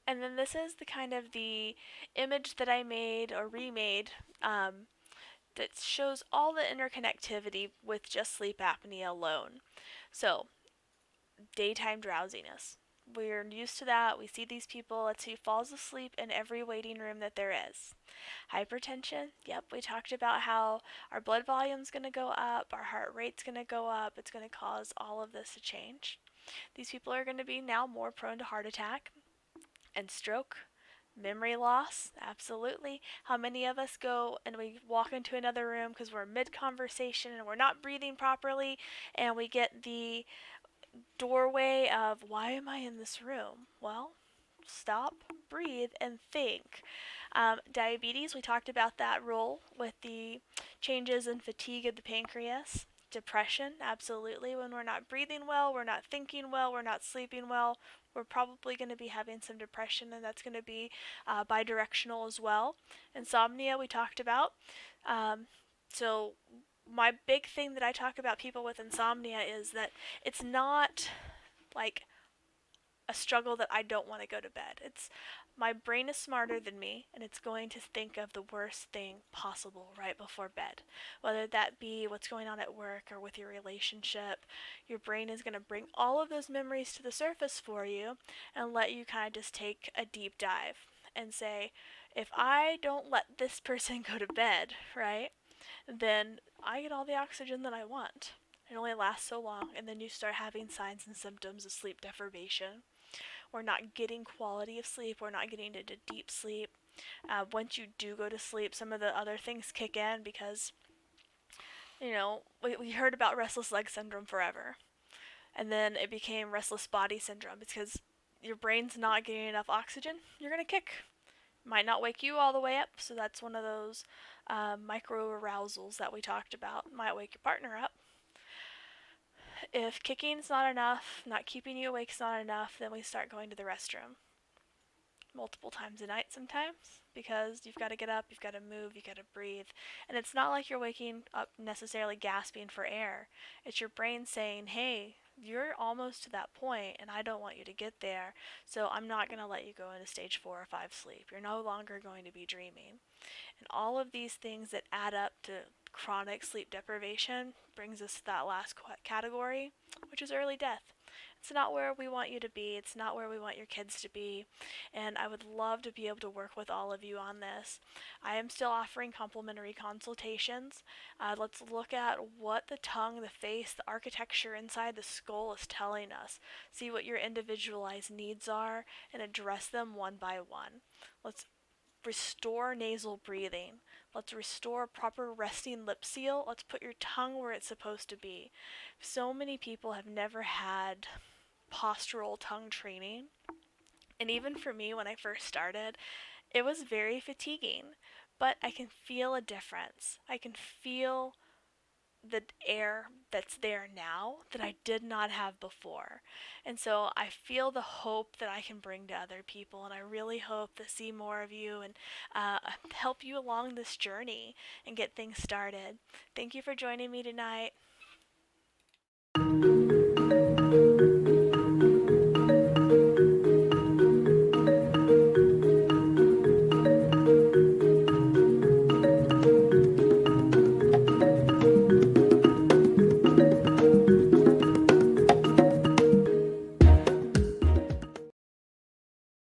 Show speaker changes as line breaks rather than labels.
And then this is the kind of the image that I made or remade that shows all the interconnectivity with just sleep apnea alone. So, daytime drowsiness. We're used to that. We see these people. It's who falls asleep in every waiting room that there is. Hypertension. Yep, we talked about how our blood volume's going to go up, our heart rate's going to go up. It's going to cause all of this to change. These people are going to be now more prone to heart attack and stroke. Memory loss, absolutely. How many of us go and we walk into another room because we're mid conversation and we're not breathing properly, and we get the doorway of, why am I in this room? Well, stop, breathe, and think. Diabetes, we talked about that role with the changes in fatigue of the pancreas. Depression, absolutely. When we're not breathing well, we're not thinking well, we're not sleeping well, we're probably going to be having some depression, and that's going to be bidirectional as well. Insomnia, we talked about. Um, so, my big thing that I talk about people with insomnia is that it's not like a struggle that I don't want to go to bed. It's my brain is smarter than me, and it's going to think of the worst thing possible right before bed. Whether that be what's going on at work or with your relationship, your brain is going to bring all of those memories to the surface for you and let you kind of just take a deep dive and say, if I don't let this person go to bed, right, then I get all the oxygen that I want. It only lasts so long, and then you start having signs and symptoms of sleep deprivation. We're not getting quality of sleep. We're not getting into deep sleep. Once you do go to sleep, some of the other things kick in because, we heard about restless leg syndrome forever. And then it became restless body syndrome because your brain's not getting enough oxygen. You're going to kick. Might not wake you all the way up, so that's one of those micro arousals that we talked about. Might wake your partner up. If kicking's not enough, not keeping you awake's not enough, then we start going to the restroom multiple times a night sometimes because you've got to get up, you've got to move, you've got to breathe. And it's not like you're waking up necessarily gasping for air. It's your brain saying, hey, you're almost to that point and I don't want you to get there, so I'm not going to let you go into stage 4 or 5 sleep. You're no longer going to be dreaming. And all of these things that add up to chronic sleep deprivation brings us to that last category, which is early death. It's not where we want you to be. It's not where we want your kids to be. And I would love to be able to work with all of you on this. I am still offering complimentary consultations. Let's look at what the tongue, the face, the architecture inside the skull is telling us. See what your individualized needs are and address them one by one. Let's restore nasal breathing. Let's restore proper resting lip seal. Let's put your tongue where it's supposed to be. So many people have never had postural tongue training. And even for me, when I first started, it was very fatiguing. But I can feel a difference. I can feel the air that's there now that I did not have before. And so I feel the hope that I can bring to other people, and I really hope to see more of you and help you along this journey and get things started. Thank you for joining me tonight.